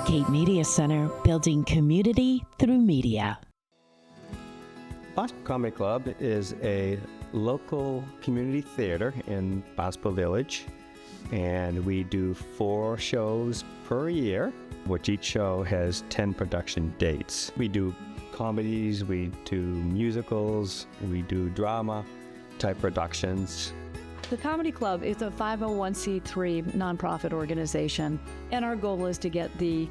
Cape Media Center, building community through media. Barnstable Comedy Club is a local community theater in Barnstable Village, and we do 4 shows per year, which each show has 10 production dates. We do comedies, we do musicals, we do drama type productions. The Comedy Club is a 501c3 nonprofit organization, and our goal is to get the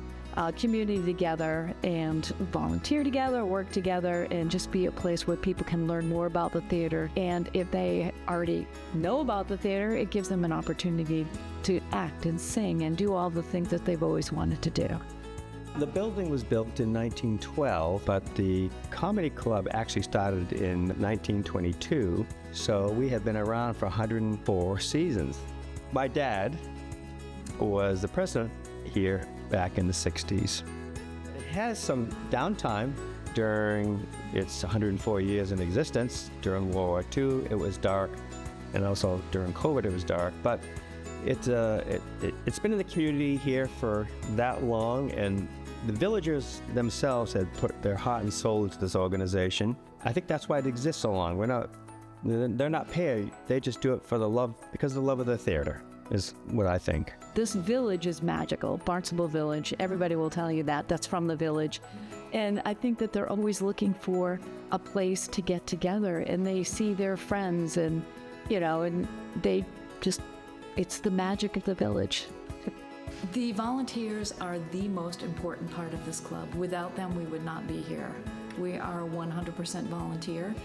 community together and volunteer together, work together, and just be a place where people can learn more about the theater. And if they already know about the theater, it gives them an opportunity to act and sing and do all the things that they've always wanted to do. The building was built in 1912, but the Comedy Club actually started in 1922, so we have been around for 104 seasons. My dad was the president here back in the 60s. It has some downtime during its 104 years in existence. During World War II, it was dark, and also during COVID, it was dark, but it's been in the community here for that long, and the villagers themselves had put their heart and soul into this organization. I think that's why it exists so long. They're not paid. They just do it for the love, because of the love of the theater, is what I think. This village is magical, Barnstable Village. Everybody will tell you that. That's from the village. And I think that they're always looking for a place to get together, and they see their friends, and, and they just, it's the magic of the village. The volunteers are the most important part of this club. Without them, we would not be here. We are 100% volunteer.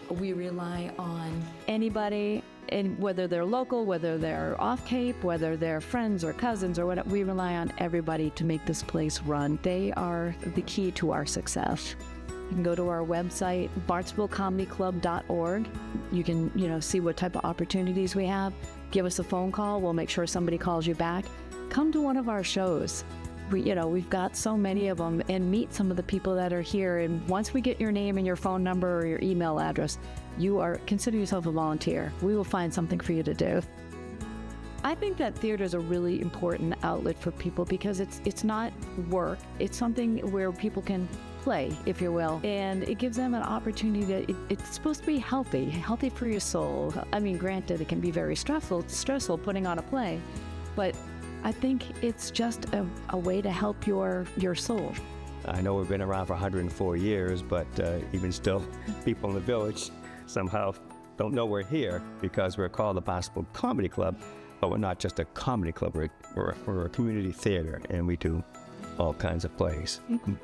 We rely on anybody, and whether they're local, whether they're off Cape, whether they're friends or cousins or whatever, we rely on everybody to make this place run. They are the key to our success. You can go to our website, barnstablecomedyclub.org. You can, see what type of opportunities we have. Give us a phone call. We'll make sure somebody calls you back. Come to one of our shows. We've got so many of them, and meet some of the people that are here. And once we get your name and your phone number or your email address, consider yourself a volunteer. We will find something for you to do. I think that theater is a really important outlet for people because it's not work. It's something where people can play, if you will, and it gives them an opportunity it's supposed to be healthy for your soul. I mean, granted, it can be very stressful putting on a play, but I think it's just a way to help your soul. I know we've been around for 104 years, but even still, people in the village somehow don't know we're here because we're called the Barnstable Comedy Club, but we're not just a comedy club, we're a community theater, and we do all kinds of plays. Mm-hmm.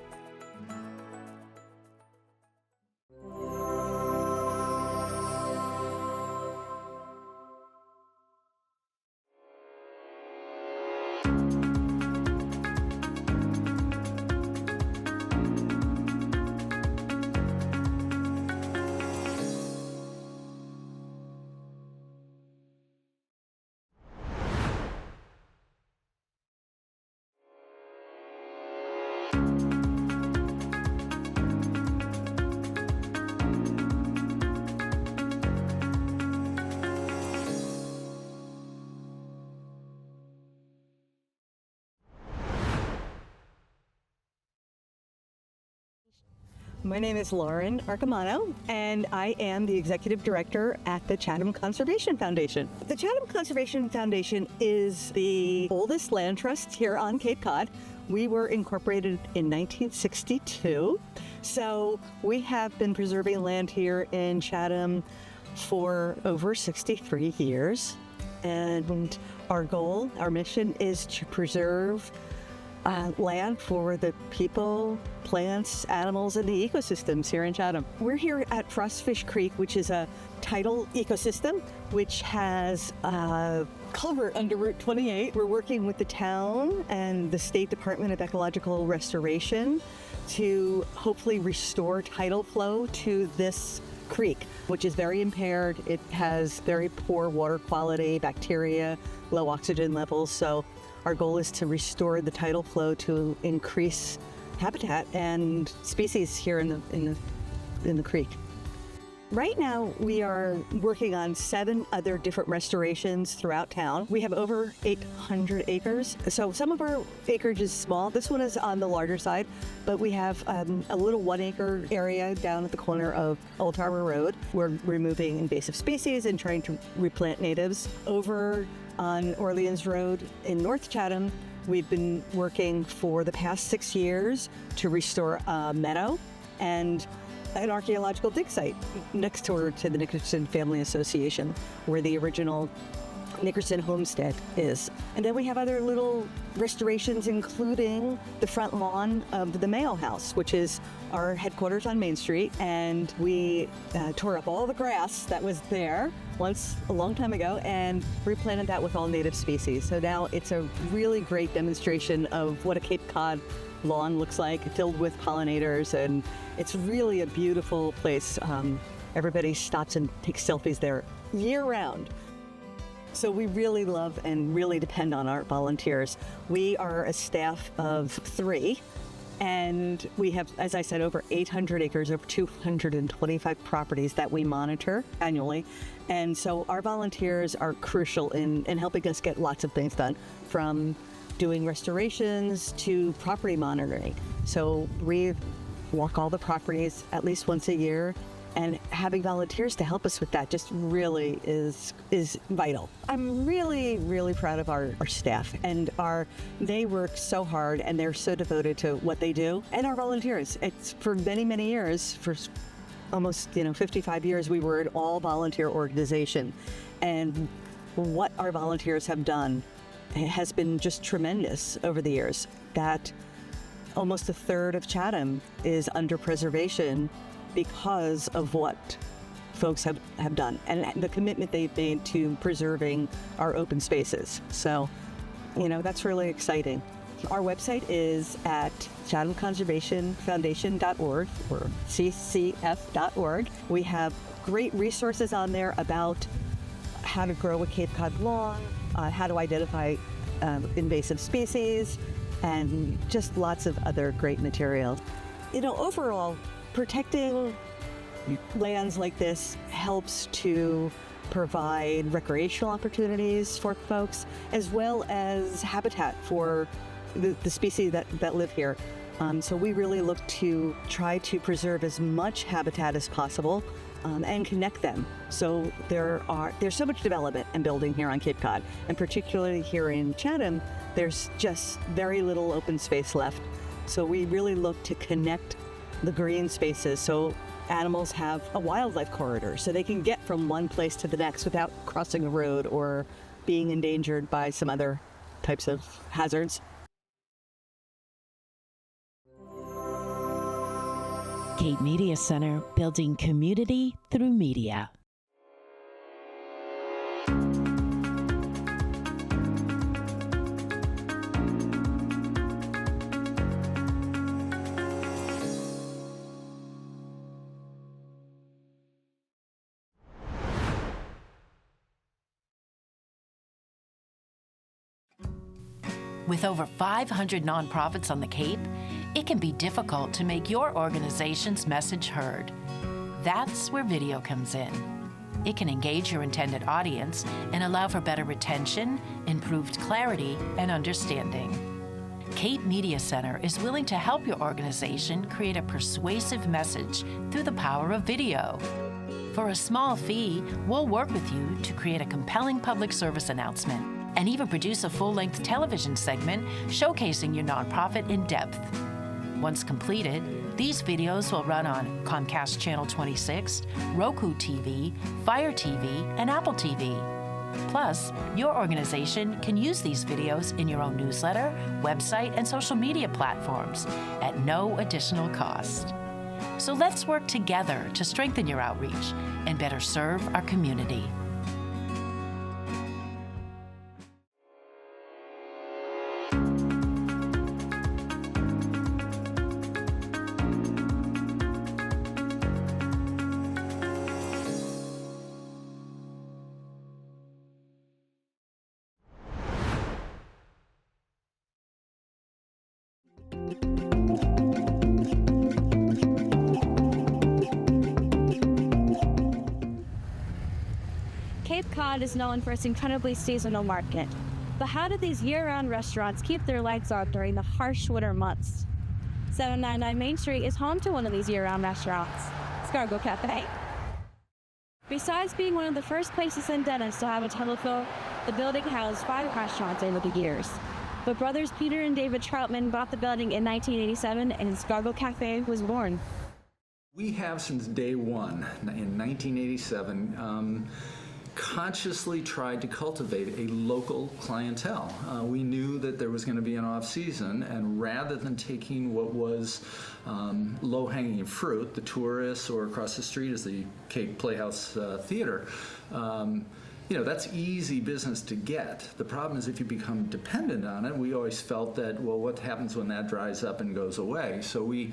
My name is Lauren Arcamano, and I am the Executive Director at the Chatham Conservation Foundation. The Chatham Conservation Foundation is the oldest land trust here on Cape Cod. We were incorporated in 1962, so we have been preserving land here in Chatham for over 63 years. And our mission is to preserve land for the people, plants, animals, and the ecosystems here in Chatham. We're here at Frostfish Creek, which is a tidal ecosystem, which has a culvert under Route 28. We're working with the town and the State Department of Ecological Restoration to hopefully restore tidal flow to this creek, which is very impaired. It has very poor water quality, bacteria, low oxygen levels. So our goal is to restore the tidal flow to increase habitat and species here in the creek. Right now, we are working on 7 other different restorations throughout town. We have over 800 acres. So some of our acreage is small. This one is on the larger side, but we have a little 1-acre area down at the corner of Old Harbor Road. We're removing invasive species and trying to replant natives. Over on Orleans Road in North Chatham, we've been working for the past 6 years to restore a meadow and an archaeological dig site next door to the Nickerson Family Association, where the original Nickerson homestead is. And then we have other little restorations, including the front lawn of the Mayo House, which is our headquarters on Main Street. And we tore up all the grass that was there once a long time ago and replanted that with all native species. So now it's a really great demonstration of what a Cape Cod lawn looks like, filled with pollinators, and it's really a beautiful place. Everybody stops and takes selfies there year-round. So we really love and really depend on our volunteers. We are a staff of 3, and we have, as I said, over 800 acres, over 225 properties that we monitor annually. And so our volunteers are crucial in helping us get lots of things done, from doing restorations to property monitoring. So we walk all the properties at least once a year, and having volunteers to help us with that just really is vital. I'm really, really proud of our staff, and they work so hard and they're so devoted to what they do. And our volunteers, it's for many, many years, for almost 55 years, we were an all volunteer organization. And what our volunteers have done has been just tremendous over the years. That almost 1/3 of Chatham is under preservation because of what folks have done and the commitment they've made to preserving our open spaces. So, that's really exciting. Our website is at chathamconservationfoundation.org or ccf.org. We have great resources on there about how to grow a Cape Cod lawn, how to identify invasive species, and just lots of other great material. Overall, protecting lands like this helps to provide recreational opportunities for folks, as well as habitat for the species that live here. So we really look to try to preserve as much habitat as possible and connect them. So there's so much development and building here on Cape Cod, and particularly here in Chatham, there's just very little open space left. So we really look to connect the green spaces so animals have a wildlife corridor, so they can get from one place to the next without crossing a road or being endangered by some other types of hazards. Cape Media Center, building community through media. With over 500 nonprofits on the Cape, it can be difficult to make your organization's message heard. That's where video comes in. It can engage your intended audience and allow for better retention, improved clarity, and understanding. Cape Media Center is willing to help your organization create a persuasive message through the power of video. For a small fee, we'll work with you to create a compelling public service announcement and even produce a full-length television segment showcasing your nonprofit in depth. Once completed, these videos will run on Comcast Channel 26, Roku TV, Fire TV, and Apple TV. Plus, your organization can use these videos in your own newsletter, website, and social media platforms at no additional cost. So let's work together to strengthen your outreach and better serve our community. Cape Cod is known for its incredibly seasonal market. But how do these year-round restaurants keep their lights on during the harsh winter months? 799 Main Street is home to one of these year-round restaurants, Scargo Cafe. Besides being one of the first places in Dennis to have a telephone, the building housed 5 restaurants over the years. But brothers Peter and David Troutman bought the building in 1987 and Scargo Cafe was born. We have since day one, in 1987, consciously tried to cultivate a local clientele. We knew that there was going to be an off-season, and rather than taking what was low-hanging fruit, the tourists, or across the street is the Cape Playhouse Theater, that's easy business to get. The problem is if you become dependent on it, we always felt that, well, what happens when that dries up and goes away? So we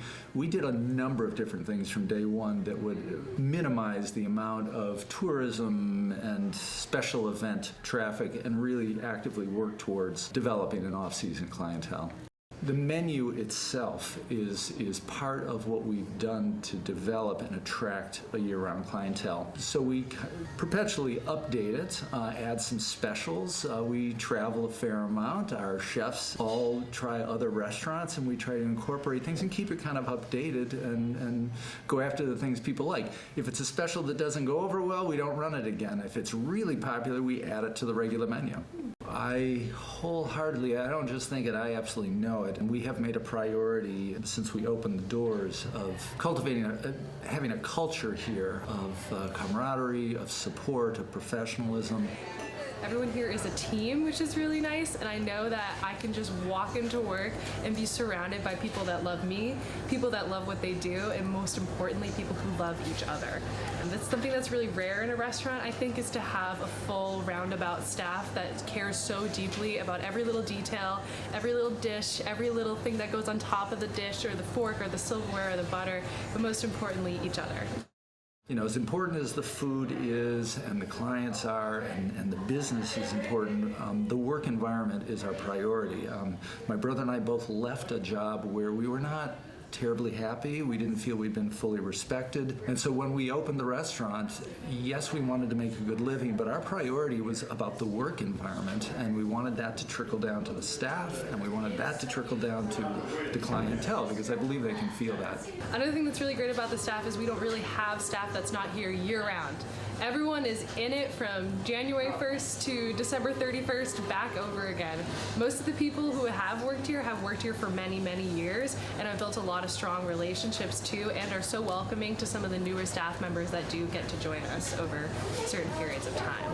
did a number of different things from day one that would minimize the amount of tourism and special event traffic and really actively work towards developing an off-season clientele. The menu itself is part of what we've done to develop and attract a year-round clientele. So we perpetually update it, add some specials. We travel a fair amount. Our chefs all try other restaurants, and we try to incorporate things and keep it kind of updated and go after the things people like. If it's a special that doesn't go over well, we don't run it again. If it's really popular, we add it to the regular menu. I wholeheartedly, I don't just think it, I absolutely know it. And we have made a priority since we opened the doors of cultivating, having a culture here of camaraderie, of support, of professionalism. Everyone here is a team, which is really nice, and I know that I can just walk into work and be surrounded by people that love me, people that love what they do, and most importantly, people who love each other. And that's something that's really rare in a restaurant, I think, is to have a full roundabout staff that cares so deeply about every little detail, every little dish, every little thing that goes on top of the dish or the fork or the silverware or the butter, but most importantly, each other. As important as the food is and the clients are and the business is important, the work environment is our priority. My brother and I both left a job where we were not terribly happy. We didn't feel we'd been fully respected. And so when we opened the restaurant, yes, we wanted to make a good living, but our priority was about the work environment, and we wanted that to trickle down to the staff, and we wanted that to trickle down to the clientele, because I believe they can feel that. Another thing that's really great about the staff is we don't really have staff that's not here year-round. Everyone is in it from January 1st to December 31st back over again. Most of the people who have worked here for many, many years, and have built a lot of strong relationships too, and are so welcoming to some of the newer staff members that do get to join us over certain periods of time.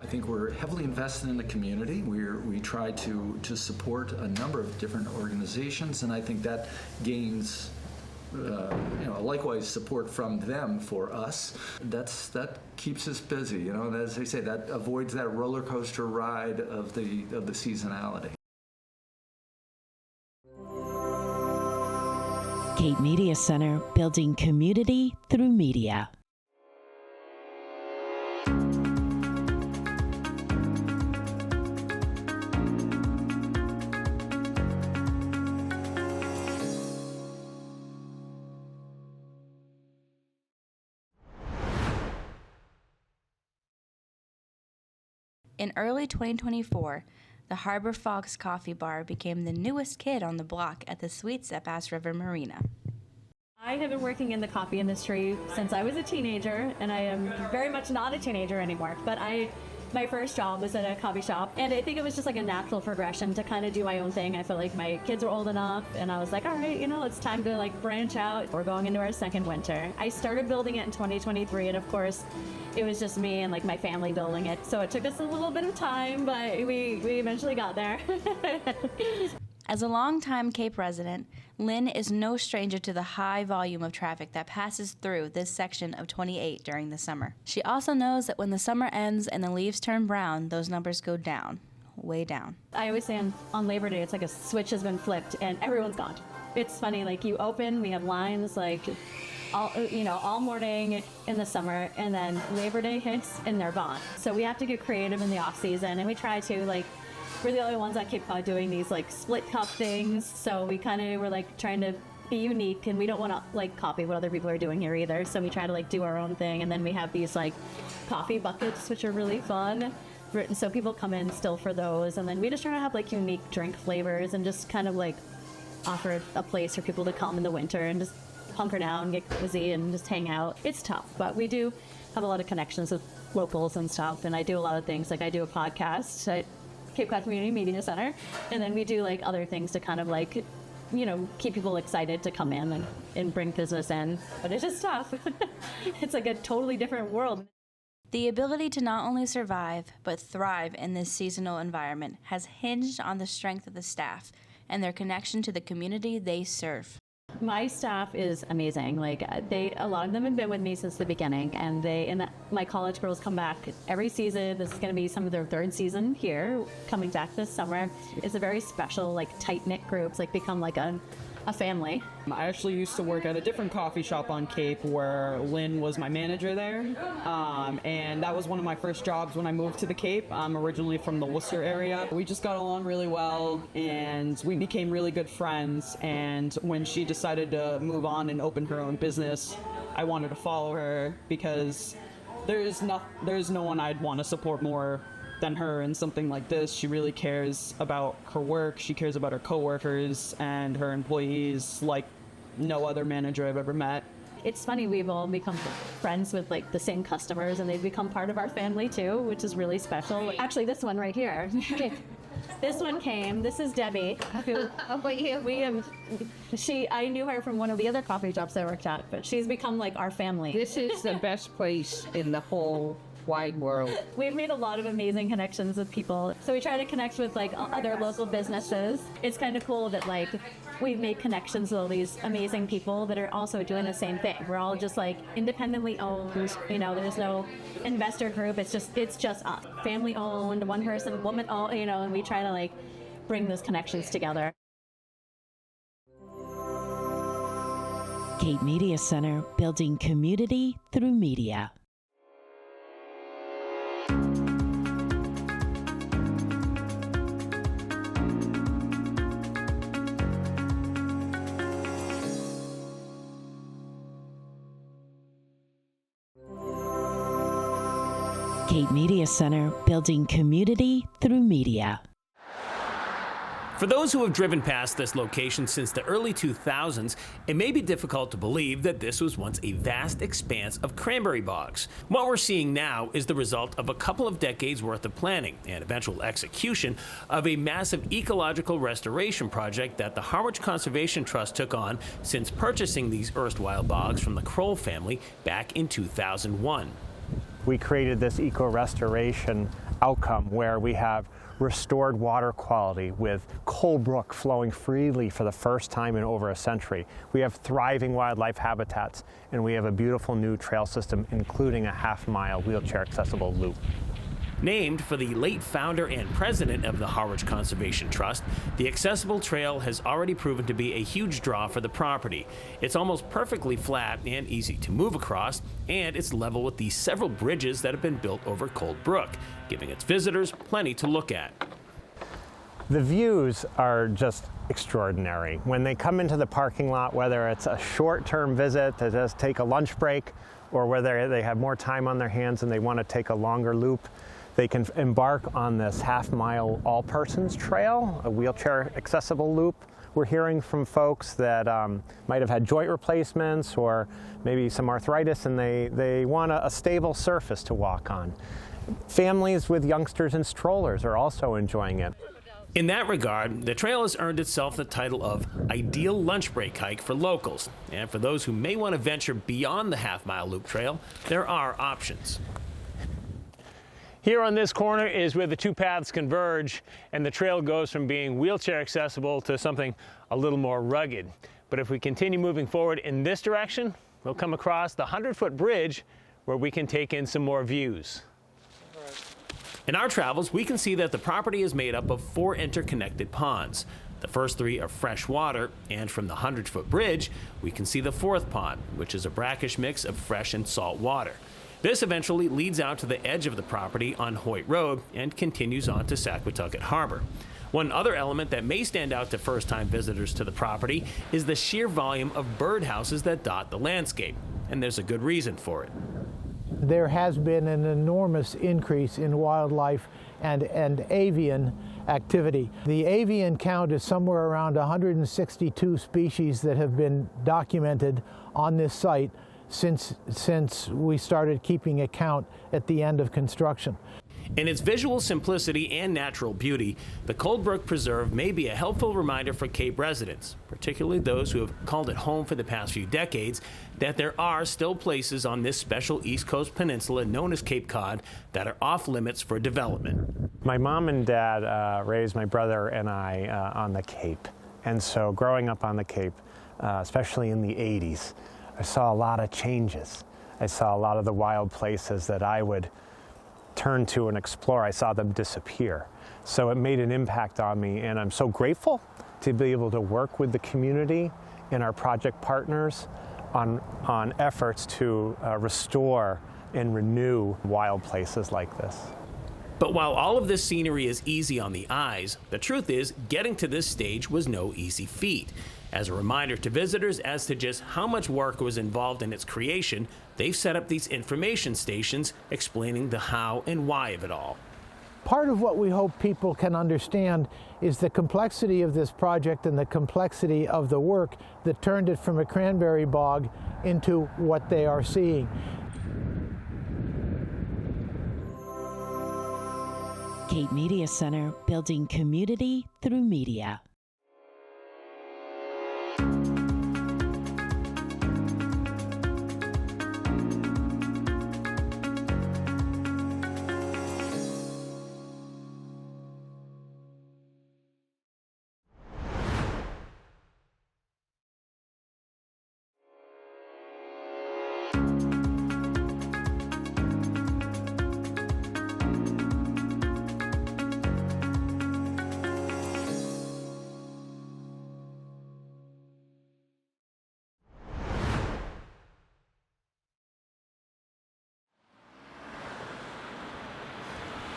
I think we're heavily invested in the community. We try to support a number of different organizations, and I think that gains likewise support from them for us. That keeps us busy. As they say, that avoids that roller coaster ride of the seasonality. Cape Media Center, building community through media. In early 2024, the Harbor Fox Coffee Bar became the newest kid on the block at the Suites at Bass River Marina. I have been working in the coffee industry since I was a teenager, and I am very much not a teenager anymore, but my first job was at a coffee shop, and I think it was just like a natural progression to kind of do my own thing. I felt like my kids were old enough, and I was like, all right, it's time to branch out. We're going into our second winter. I started building it in 2023, and of course, it was just me and my family building it. So it took us a little bit of time, but we eventually got there. As a longtime Cape resident, Lynn is no stranger to the high volume of traffic that passes through this section of 28 during the summer. She also knows that when the summer ends and the leaves turn brown, those numbers go down, way down. I always say on Labor Day, it's like a switch has been flipped and everyone's gone. It's funny, you open, we have lines all morning in the summer, and then Labor Day hits and they're gone. So we have to get creative in the off season, and we try to we're the only ones at Cape Cod doing these split cup things. So we kind of were trying to be unique, and we don't want to like copy what other people are doing here either. So we try to like do our own thing, and then we have these like coffee buckets, which are really fun. So people come in still for those, and then we just try to have like unique drink flavors and just kind of like offer a place for people to come in the winter and just hunker down, get cozy, and just hang out. It's tough, but we do have a lot of connections with locals and stuff, and I do a lot of things. Like I do a podcast at Cape Cod Community Media Center, and then we do like other things to kind of like, you know, keep people excited to come in and bring business in. But it's just tough. It's like a totally different world. The ability to not only survive, but thrive in this seasonal environment has hinged on the strength of the staff and their connection to the community they serve. My staff is amazing. Like a lot of them have been with me since the beginning, and my college girls come back every season. This is going to be some of their third season here, coming back this summer. It's a very special, like tight-knit group. It's like become like a family. I actually used to work at a different coffee shop on Cape where Lynn was my manager there, and that was one of my first jobs when I moved to the Cape. I'm originally from the Worcester area. We just got along really well, and we became really good friends, and when she decided to move on and open her own business, I wanted to follow her because there's no one I'd want to support more than her in something like this. She really cares about her work. She cares about her coworkers and her employees like no other manager I've ever met. It's funny, we've all become friends with like the same customers, and they've become part of our family too, which is really special. Actually, this one right here. This one came. This is Debbie. I knew her from one of the other coffee shops I worked at, but she's become like our family. This is the best place in the whole wide world. We've made a lot of amazing connections with people. So we try to connect with like other local businesses. It's kind of cool that like we've made connections with all these amazing people that are also doing the same thing. We're all just like independently owned, you know, there's no investor group. It's just us. Family owned, one person, woman owned, you know, and we try to like bring those connections together. Cape Media Center, building community through media. Cape Media Center, building community through media. For those who have driven past this location since the early 2000s, it may be difficult to believe that this was once a vast expanse of cranberry bogs. What we're seeing now is the result of a couple of decades worth of planning and eventual execution of a massive ecological restoration project that the Harwich Conservation Trust took on since purchasing these erstwhile bogs from the Kroll family back in 2001. We created this eco-restoration outcome where we have restored water quality with Brook flowing freely for the first time in over a century. We have thriving wildlife habitats, and we have a beautiful new trail system, including a half-mile wheelchair-accessible loop. Named for the late founder and president of the Harwich Conservation Trust, the accessible trail has already proven to be a huge draw for the property. It's almost perfectly flat and easy to move across, and it's level with the several bridges that have been built over Brook, giving its visitors plenty to look at. The views are just extraordinary. When they come into the parking lot, whether it's a short-term visit to just take a lunch break, or whether they have more time on their hands and they want to take a longer loop, they can embark on this half-mile all-persons trail, a wheelchair-accessible loop. We're hearing from folks that might have had joint replacements or maybe some arthritis, and they want a stable surface to walk on. Families with youngsters and strollers are also enjoying it. In that regard, the trail has earned itself the title of Ideal Lunch Break Hike for locals. And for those who may want to venture beyond the half-mile loop trail, there are options. Here on this corner is where the two paths converge, and the trail goes from being wheelchair accessible to something a little more rugged. But if we continue moving forward in this direction, we'll come across the 100-foot bridge where we can take in some more views. In our travels, we can see that the property is made up of 4 interconnected ponds. The first 3 are fresh water, and from the 100-foot bridge, we can see the 4th pond, which is a brackish mix of fresh and salt water. This eventually leads out to the edge of the property on Hoyt Road and continues on to Saquatucket Harbor. One other element that may stand out to first-time visitors to the property is the sheer volume of birdhouses that dot the landscape, and there's a good reason for it. There has been an enormous increase in wildlife and avian activity. The avian count is somewhere around 162 species that have been documented on this site since we started keeping a count at the end of construction. In its visual simplicity and natural beauty, the Cold Brook Preserve may be a helpful reminder for Cape residents, particularly those who have called it home for the past few decades, that there are still places on this special East Coast peninsula known as Cape Cod that are off limits for development. My mom and dad raised my brother and I on the Cape, and so growing up on the Cape, especially in the 80s, I saw a lot of changes. I saw a lot of the wild places that I would turn to and explore. I saw them disappear. So it made an impact on me, and I'm so grateful to be able to work with the community and our project partners on efforts to restore and renew wild places like this. But while all of this scenery is easy on the eyes, the truth is getting to this stage was no easy feat. As a reminder to visitors as to just how much work was involved in its creation, they've set up these information stations explaining the how and why of it all. Part of what we hope people can understand is the complexity of this project and the complexity of the work that turned it from a cranberry bog into what they are seeing. Cape Media Center, building community through media.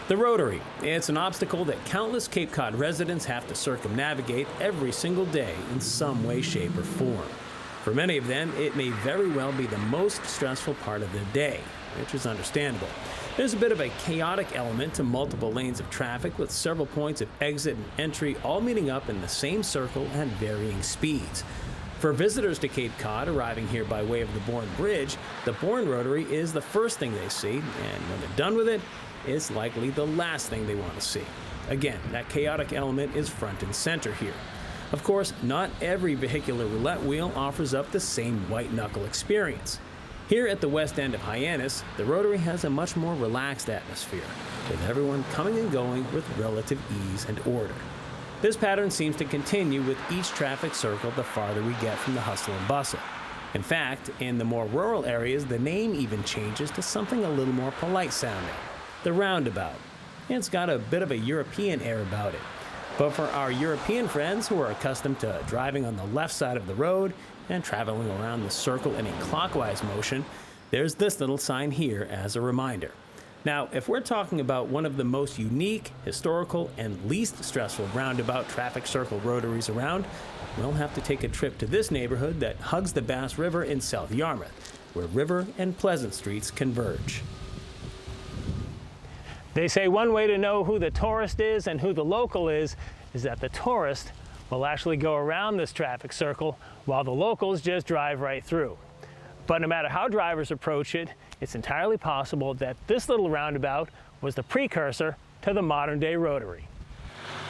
The Rotary. It's an obstacle that countless Cape Cod residents have to circumnavigate every single day in some way, shape, or form. For many of them, it may very well be the most stressful part of their day, which is understandable. There's a bit of a chaotic element to multiple lanes of traffic with several points of exit and entry all meeting up in the same circle at varying speeds. For visitors to Cape Cod arriving here by way of the Bourne Bridge, the Bourne Rotary is the first thing they see, and when they're done with it, it's likely the last thing they want to see. Again, that chaotic element is front and center here. Of course, not every vehicular roulette wheel offers up the same white-knuckle experience. Here at the west end of Hyannis, the Rotary has a much more relaxed atmosphere, with everyone coming and going with relative ease and order. This pattern seems to continue with each traffic circle the farther we get from the hustle and bustle. In fact, in the more rural areas, the name even changes to something a little more polite sounding. The roundabout. It's got a bit of a European air about it. But for our European friends who are accustomed to driving on the left side of the road and traveling around the circle in a clockwise motion, there's this little sign here as a reminder. Now, if we're talking about one of the most unique, historical, and least stressful roundabout traffic circle rotaries around, we'll have to take a trip to this neighborhood that hugs the Bass River in South Yarmouth, where River and Pleasant Streets converge. They say one way to know who the tourist is and who the local is that the tourist will actually go around this traffic circle while the locals just drive right through. But no matter how drivers approach it, it's entirely possible that this little roundabout was the precursor to the modern-day Rotary.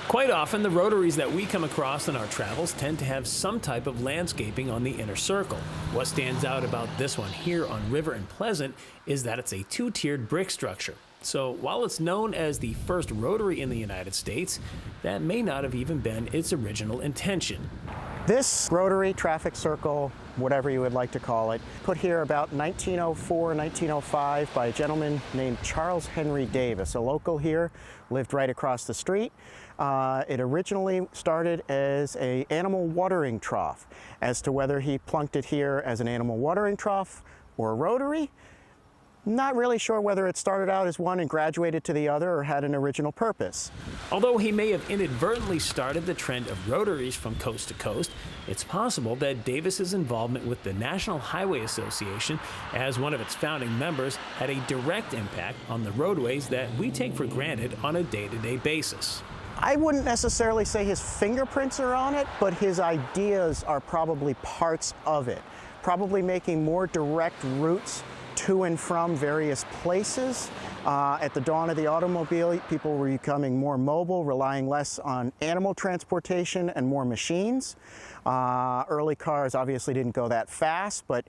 Quite often, the rotaries that we come across in our travels tend to have some type of landscaping on the inner circle. What stands out about this one here on River and Pleasant is that it's a two-tiered brick structure. So while it's known as the first Rotary in the United States, that may not have even been its original intention. This Rotary traffic circle, whatever you would like to call it, put here about 1904, 1905 by a gentleman named Charles Henry Davis, a local here, lived right across the street. It originally started as an animal watering trough. As to whether he plunked it here as an animal watering trough or a Rotary, Not really sure whether it started out as one and graduated to the other or had an original purpose. Although he may have inadvertently started the trend of rotaries from coast to coast, it's possible that Davis's involvement with the National Highway Association as one of its founding members had a direct impact on the roadways that we take for granted on a day-to-day basis. I wouldn't necessarily say his fingerprints are on it, but his ideas are probably parts of it. Probably making more direct routes to and from various places. At the dawn of the automobile, people were becoming more mobile, relying less on animal transportation and more machines. Early cars obviously didn't go that fast, but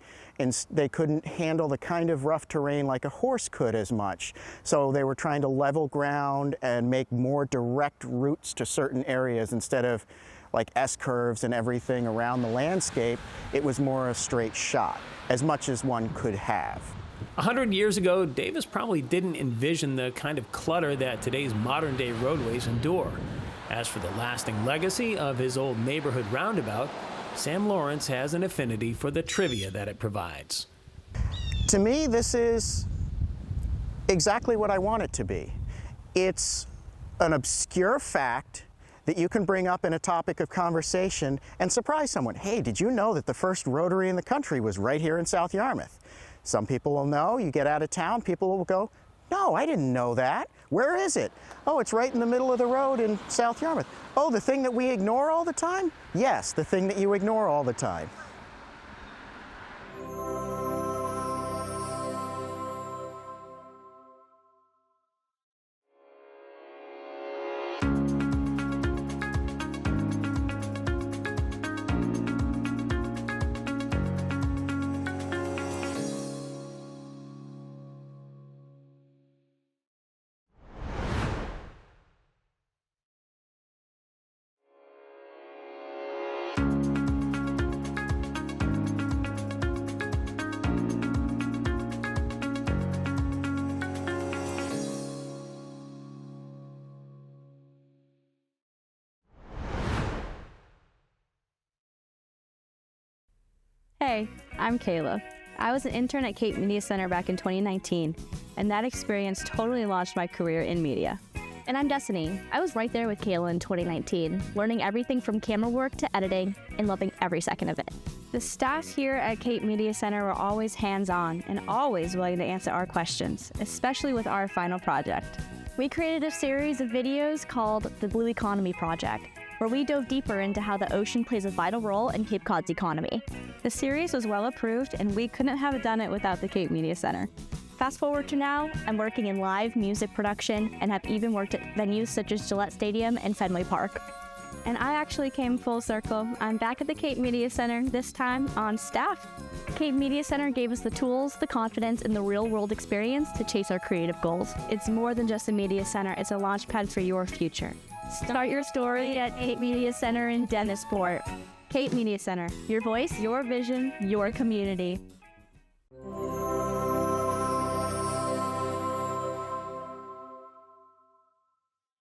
they couldn't handle the kind of rough terrain like a horse could as much. So they were trying to level ground and make more direct routes to certain areas instead of like S-curves and everything around the landscape. It was more a straight shot, as much as one could have. 100 years ago, Davis probably didn't envision the kind of clutter that today's modern-day roadways endure. As for the lasting legacy of his old neighborhood roundabout, Sam Lawrence has an affinity for the trivia that it provides. To me, this is exactly what I want it to be. It's an obscure fact that you can bring up in a topic of conversation and surprise someone. Hey, did you know that the first Rotary in the country was right here in South Yarmouth? Some people will know. You get out of town, people will go, no, I didn't know that. Where is it? Oh, it's right in the middle of the road in South Yarmouth. Oh, the thing that we ignore all the time? Yes, the thing that you ignore all the time. Hey, I'm Kayla. I was an intern at Cape Media Center back in 2019, and that experience totally launched my career in media. And I'm Destiny. I was right there with Kayla in 2019, learning everything from camera work to editing and loving every second of it. The staff here at Cape Media Center were always hands-on and always willing to answer our questions, especially with our final project. We created a series of videos called the Blue Economy Project, where we dove deeper into how the ocean plays a vital role in Cape Cod's economy. The series was well approved, and we couldn't have done it without the Cape Media Center. Fast forward to now, I'm working in live music production and have even worked at venues such as Gillette Stadium and Fenway Park. And I actually came full circle. I'm back at the Cape Media Center, this time on staff. Cape Media Center gave us the tools, the confidence, and the real-world experience to chase our creative goals. It's more than just a media center, it's a launch pad for your future. Start your story at Cape Media Center in Dennisport. Cape Media Center, your voice, your vision, your community.